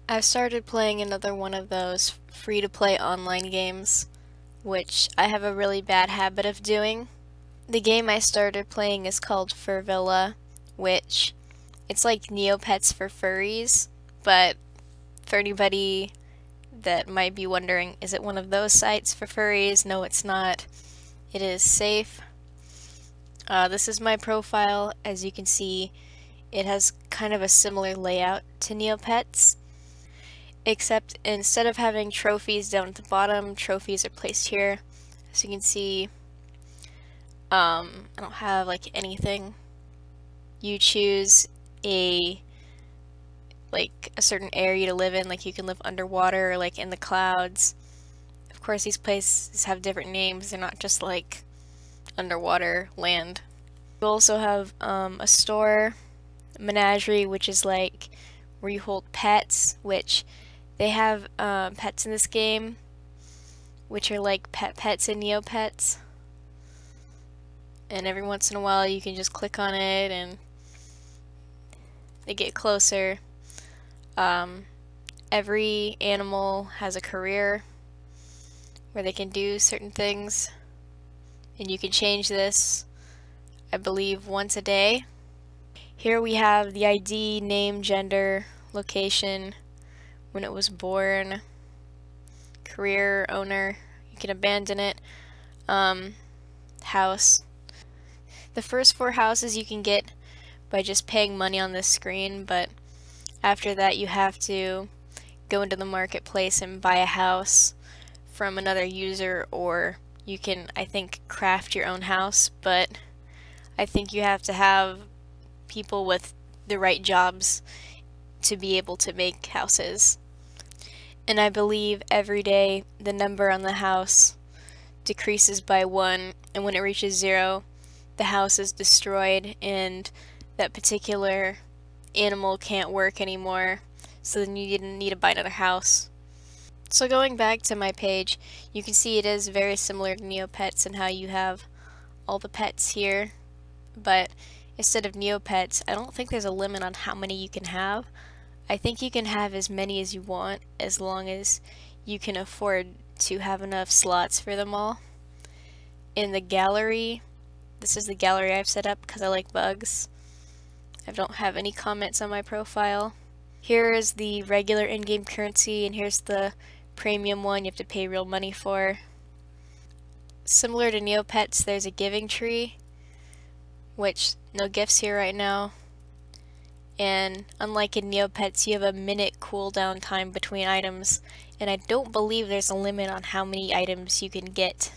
I've started playing another one of those free-to-play online games, which I have a really bad habit of doing. The game I started playing is called Furvilla, which it's like Neopets for furries, but for anybody that might be wondering, is it one of those sites for furries? No, it's not. It is safe. This is my profile. As you can see, it has kind of a similar layout to Neopets, except instead of having trophies down at the bottom, trophies are placed here. As you can see, I don't have like anything. You choose a certain area to live in, like you can live underwater or like in the clouds. Of course, these places have different names. They're not just like underwater land. You also have a store, menagerie, which is like where you hold pets, which they have pets in this game, which are like pets in Neopets. And every once in a while you can just click on it and they get closer. Every animal has a career where they can do certain things, and you can change this, I believe, once a day. Here we have the ID, name, gender, location, when it was born, career, owner, you can abandon it, house. The first 4 houses you can get by just paying money on this screen, but after that you have to go into the marketplace and buy a house from another user, or you can, I think, craft your own house, but I think you have to have people with the right jobs to be able to make houses. And I believe every day the number on the house decreases by 1, and when it reaches 0, the house is destroyed and that particular animal can't work anymore, so then you need to buy another house. So going back to my page, you can see it is very similar to Neopets and how you have all the pets here, but instead of Neopets, I don't think there's a limit on how many you can have. I think you can have as many as you want, as long as you can afford to have enough slots for them all. In the gallery, this is the gallery I've set up because I like bugs. I don't have any comments on my profile. Here is the regular in-game currency, and here's the premium one you have to pay real money for. Similar to Neopets, there's a giving tree, which no gifts here right now. And unlike in Neopets, you have a minute cooldown time between items, and I don't believe there's a limit on how many items you can get.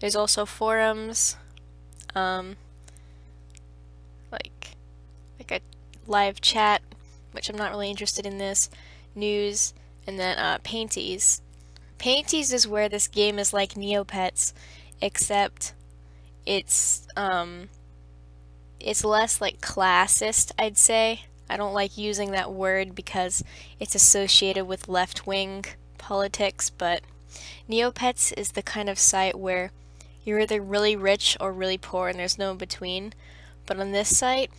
There's also forums, like a live chat, which I'm not really interested in this, news, and then painties. Painties is where this game is like Neopets, except it's less like classist, I'd say. I don't like using that word because it's associated with left-wing politics, but Neopets is the kind of site where you're either really rich or really poor and there's no in between. But on this site,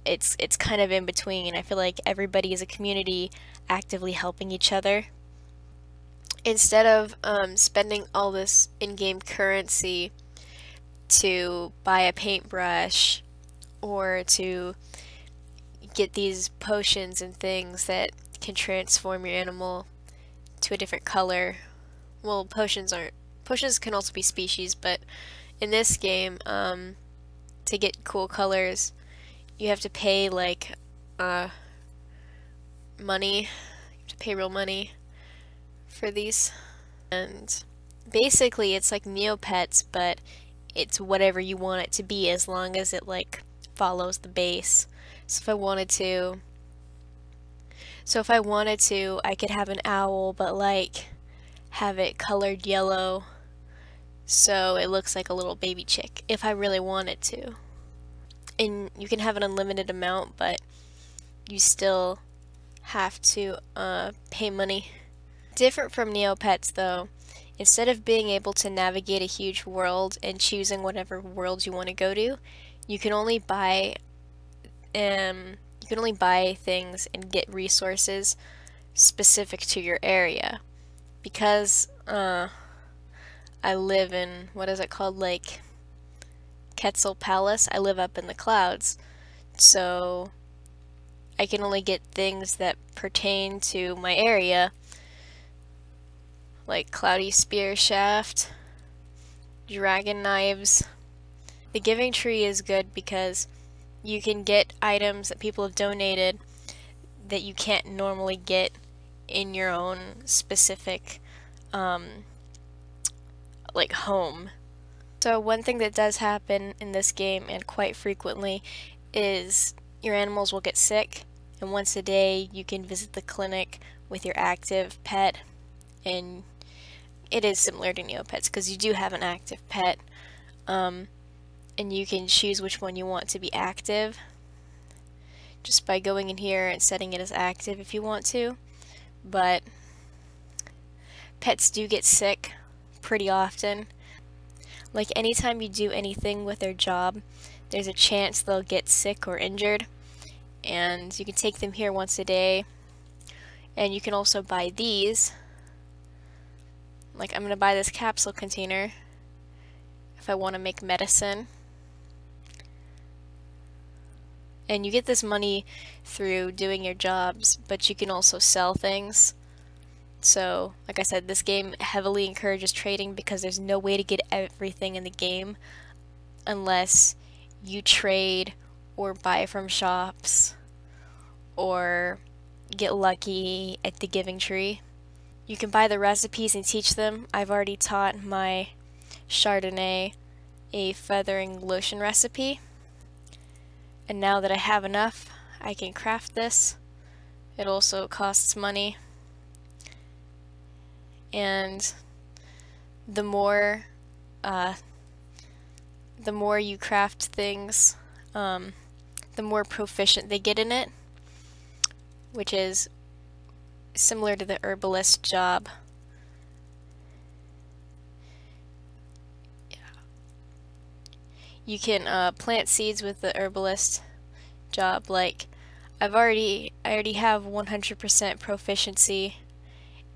it's kind of in between. I feel like everybody is a community actively helping each other. Instead of spending all this in-game currency to buy a paintbrush or to get these potions and things that can transform your animal to a different color. Well, potions can also be species, but in this game, to get cool colors, you have to pay like money. You have to pay real money for these. And basically it's like Neopets, but it's whatever you want it to be as long as it like follows the base. So if I wanted to, I could have an owl, but like have it colored yellow so it looks like a little baby chick if I really wanted to. And you can have an unlimited amount, but you still have to pay money. Different from Neopets though, instead of being able to navigate a huge world and choosing whatever world you want to go to, you can only buy you can only buy things and get resources specific to your area. Because I live in, what is it called, like Quetzal Palace, I live up in the clouds, so I can only get things that pertain to my area, like Cloudy Spear Shaft, Dragon Knives. The Giving Tree is good because you can get items that people have donated that you can't normally get in your own specific like home. So one thing that does happen in this game, and quite frequently, is your animals will get sick, and once a day you can visit the clinic with your active pet, and it is similar to Neopets because you do have an active pet, and you can choose which one you want to be active just by going in here and setting it as active if you want to. But pets do get sick pretty often. Like anytime you do anything with their job, there's a chance they'll get sick or injured, and you can take them here once a day. And you can also buy these. Like I'm going to buy this capsule container if I want to make medicine. And you get this money through doing your jobs, but you can also sell things. So, like I said, this game heavily encourages trading because there's no way to get everything in the game unless you trade or buy from shops or get lucky at the Giving Tree. You can buy the recipes and teach them. I've already taught my Chardonnay a feathering lotion recipe. And now that I have enough, I can craft this. It also costs money. And the more you craft things, the more proficient they get in it, which is similar to the herbalist job. You can plant seeds with the herbalist job. Like I already have 100% proficiency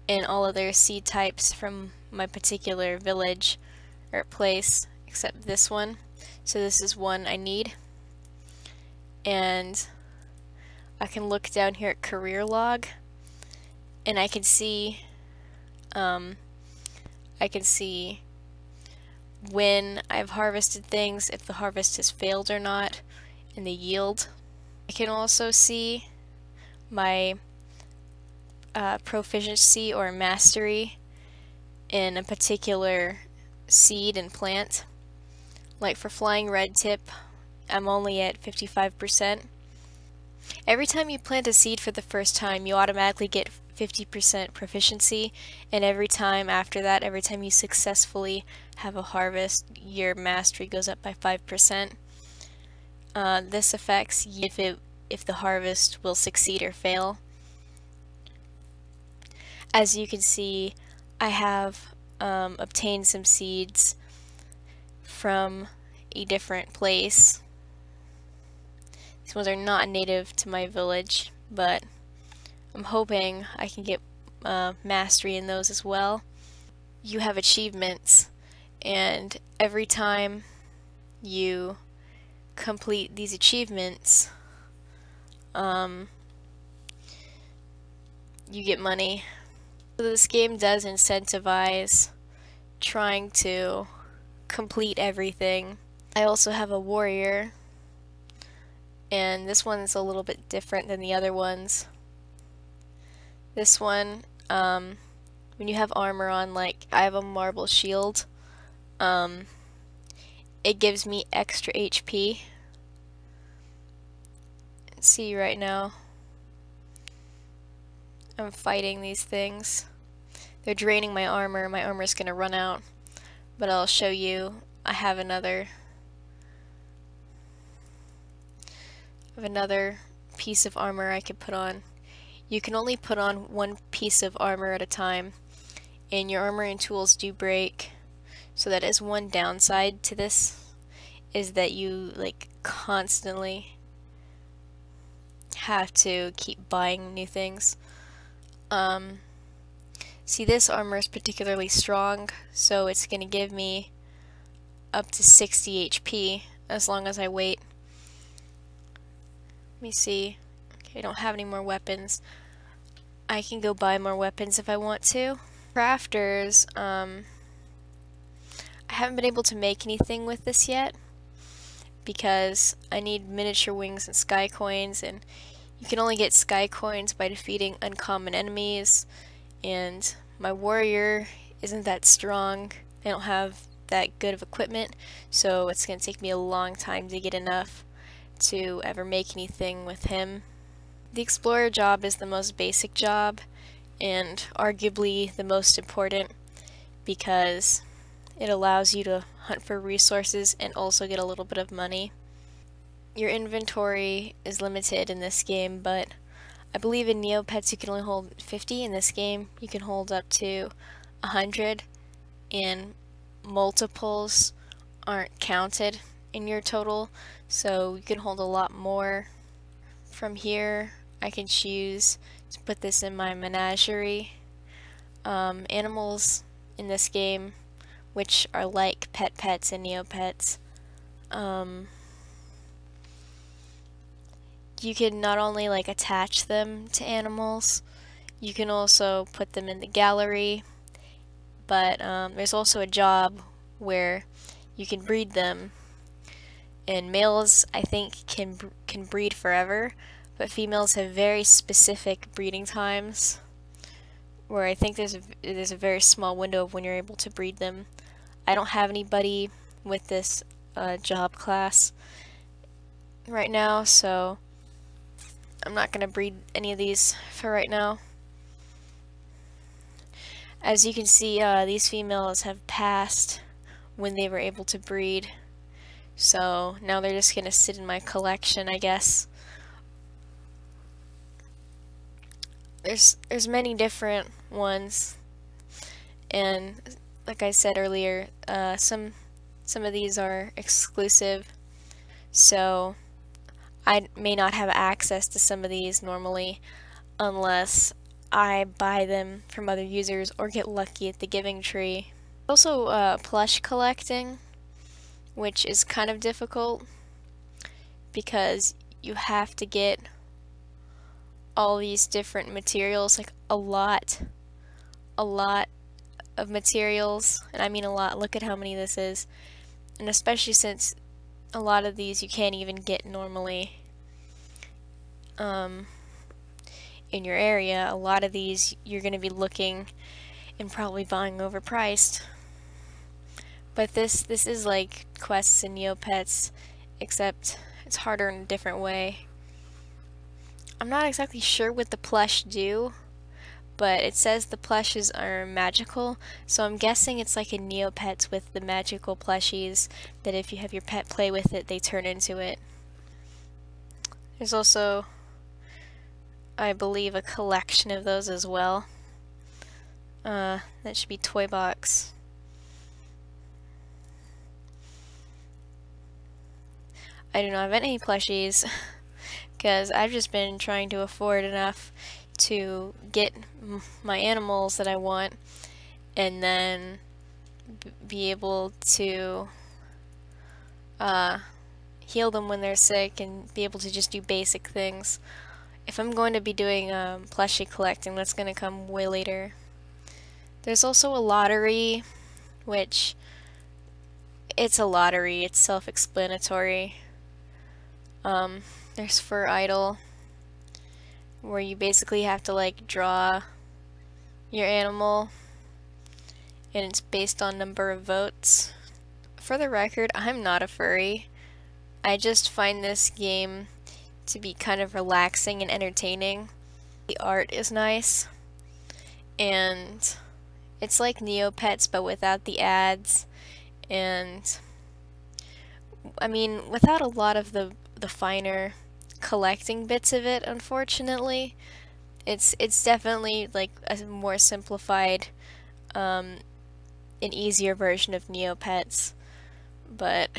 in all of their seed types from my particular village or place, except this one. So this is one I need. And I can look down here at career log, and I can see when I've harvested things, if the harvest has failed or not, and the yield. I can also see my proficiency or mastery in a particular seed and plant. Like for flying red tip, I'm only at 55%. Every time you plant a seed for the first time, you automatically get 50% proficiency, and every time after that, every time you successfully have a harvest, your mastery goes up by 5%. This affects if the harvest will succeed or fail. As you can see, I have obtained some seeds from a different place. These ones are not native to my village, but I'm hoping I can get mastery in those as well. You have achievements, and every time you complete these achievements, you get money. So this game does incentivize trying to complete everything. I also have a warrior, and this one's a little bit different than the other ones. This one, when you have armor on, like I have a marble shield, it gives me extra HP. See right now, I'm fighting these things. They're draining my armor. My armor's gonna run out, but I'll show you. I have another piece of armor I could put on. You can only put on one piece of armor at a time, and your armor and tools do break. So that is one downside to this, is that you like constantly have to keep buying new things. See, this armor is particularly strong, so it's going to give me up to 60 HP as long as I wait. Let me see. Okay, I don't have any more weapons. I can go buy more weapons if I want to. Crafters, I haven't been able to make anything with this yet because I need miniature wings and sky coins, and you can only get sky coins by defeating uncommon enemies, and my warrior isn't that strong. They don't have that good of equipment, so it's going to take me a long time to get enough to ever make anything with him. The explorer job is the most basic job and arguably the most important because it allows you to hunt for resources and also get a little bit of money. Your inventory is limited in this game, but I believe in Neopets you can only hold 50. In this game you can hold up to 100, and multiples aren't counted in your total, so you can hold a lot more. From here I can choose to put this in my menagerie. Animals in this game, which are like pets and Neopets, you can not only like attach them to animals, you can also put them in the gallery, but there's also a job where you can breed them, and males I think can breed forever, but females have very specific breeding times where I think there's a very small window of when you're able to breed them. I don't have anybody with this job class right now, so I'm not gonna breed any of these for right now. As you can see, these females have passed when they were able to breed, so now they're just gonna sit in my collection, I guess. There's many different ones, and like I said earlier, some of these are exclusive, so I may not have access to some of these normally unless I buy them from other users or get lucky at the giving tree. Also plush collecting, which is kind of difficult because you have to get all these different materials, like a lot of materials, and I mean a lot. Look at how many this is, and especially since a lot of these you can't even get normally in your area. A lot of these you're going to be looking and probably buying overpriced. But this is like quests in Neopets, except it's harder in a different way. I'm not exactly sure what the plush do, but it says the plushes are magical, so I'm guessing it's like in Neopets with the magical plushies, that if you have your pet play with it, they turn into it. There's also, I believe, a collection of those as well. That should be Toy Box. I do not have any plushies because I've just been trying to afford enough to get my animals that I want and then be able to heal them when they're sick and be able to just do basic things. If I'm going to be doing plushie collecting, that's going to come way later. There's also a lottery, which it's a lottery, it's self-explanatory. There's Fur Idol, where you basically have to like draw your animal, and it's based on number of votes. For the record, I'm not a furry. I just find this game to be kind of relaxing and entertaining. The art is nice, and it's like Neopets but without the ads, and I mean without a lot of the finer collecting bits of it, unfortunately. It's definitely like a more simplified an easier version of Neopets, but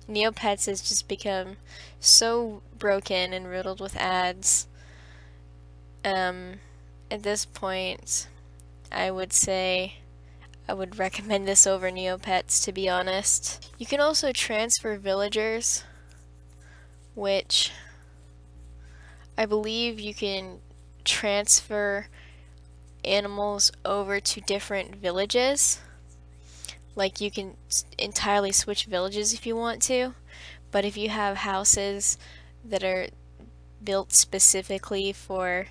Neopets has just become so broken and riddled with ads. At this point, I would say I would recommend this over Neopets, to be honest. You can also transfer villagers, which I believe you can transfer animals over to different villages. Like, you can entirely switch villages if you want to, but if you have houses that are built specifically for,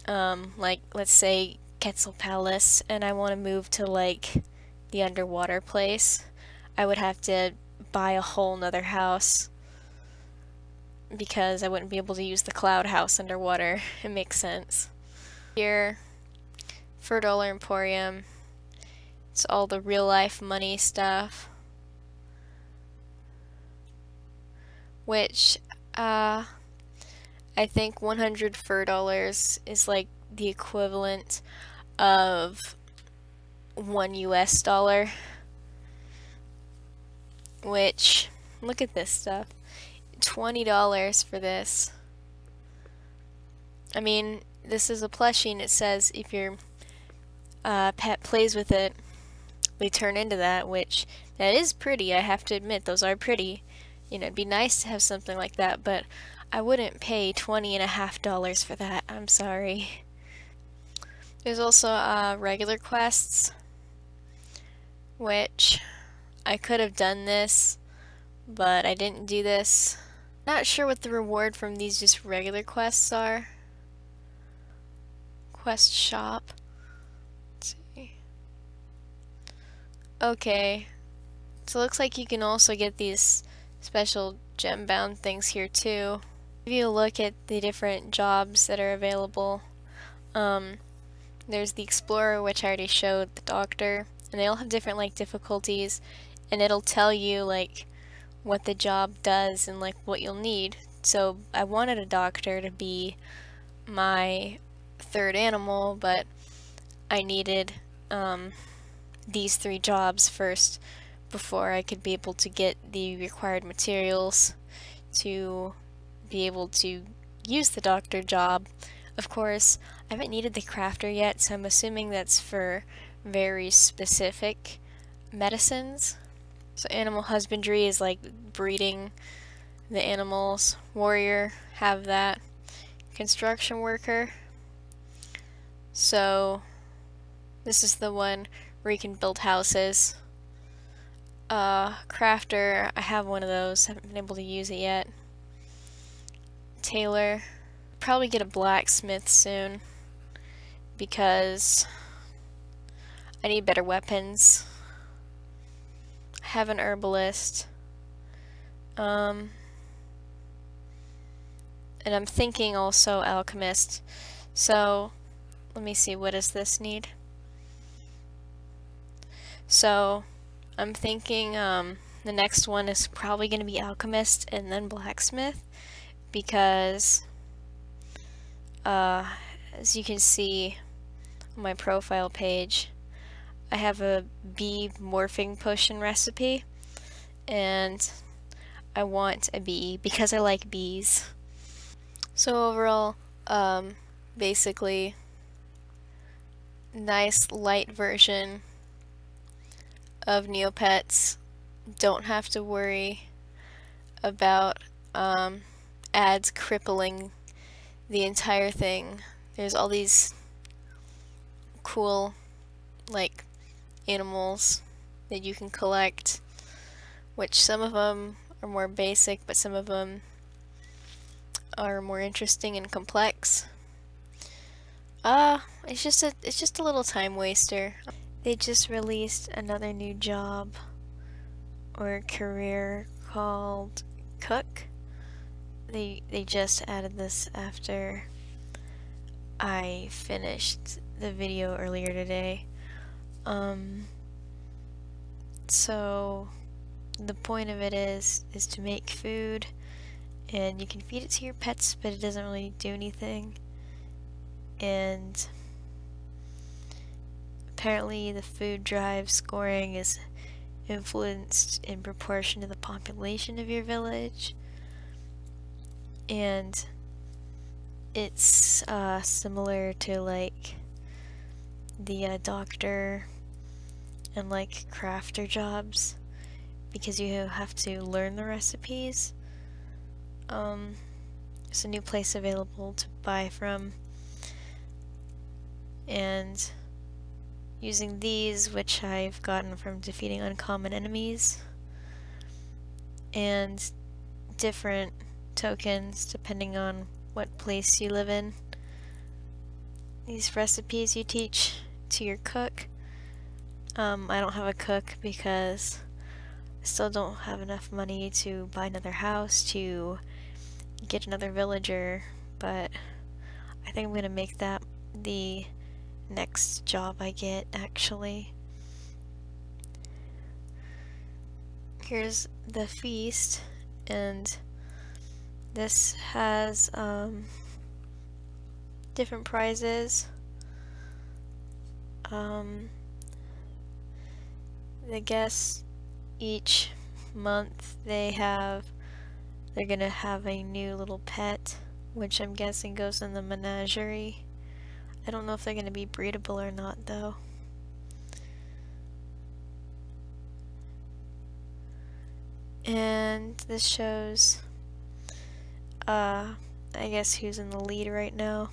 like, let's say Quetzal Palace, and I want to move to, like, the underwater place, I would have to buy a whole nother house because I wouldn't be able to use the cloud house underwater. It makes sense. Here, $4 Emporium. It's all the real life money stuff, which I think 100 fur dollars is like the equivalent of $1 US, which, look at this stuff, $20 for this. I mean, this is a plushie and it says if your pet plays with it, they turn into that, which that is pretty. I have to admit, those are pretty. You know, it'd be nice to have something like that, but I wouldn't pay $20.50 for that. I'm sorry. There's also regular quests, which I could have done this, but I didn't do this. Not sure what the reward from these just regular quests are. Quest shop. Let's see. Okay, so it looks like you can also get these special gem bound things here too. If you look at the different jobs that are available, there's the explorer, which I already showed, the doctor, and they all have different like difficulties, and it'll tell you like what the job does and like what you'll need. So I wanted a doctor to be my third animal, but I needed these 3 jobs first before I could be able to get the required materials to be able to use the doctor job. Of course, I haven't needed the crafter yet, so I'm assuming that's for very specific medicines. So animal husbandry is like breeding the animals. Warrior, have that. Construction worker. So this is the one where you can build houses. Crafter, I have one of those, haven't been able to use it yet. Tailor, probably get a blacksmith soon because I need better weapons. I have an herbalist. And I'm thinking also alchemist. So let me see, what does this need? So I'm thinking the next one is probably going to be alchemist and then blacksmith, because as you can see on my profile page, I have a bee morphing potion recipe, and I want a bee because I like bees. So overall, basically, nice light version of Neopets. Don't have to worry about ads crippling the entire thing. There's all these cool like animals that you can collect, which some of them are more basic, but some of them are more interesting and complex. It's just a little time waster. They just released another new job or career called cook. They just added this after I finished the video earlier today. So the point of it is to make food, and you can feed it to your pets, but it doesn't really do anything. And apparently the food drive scoring is influenced in proportion to the population of your village. and it's similar to like the doctor and like crafter jobs, because you have to learn the recipes. There's a new place available to buy from, and using these, which I've gotten from defeating uncommon enemies, and different tokens depending on what place you live in. These recipes you teach to your cook. I don't have a cook because I still don't have enough money to buy another house, to get another villager, but I think I'm gonna make that the next job I get, actually. Here's the feast, and this has different prizes. The guests each month they're gonna have a new little pet, which I'm guessing goes in the menagerie. I don't know if they're gonna be breedable or not though. And this shows I guess who's in the lead right now.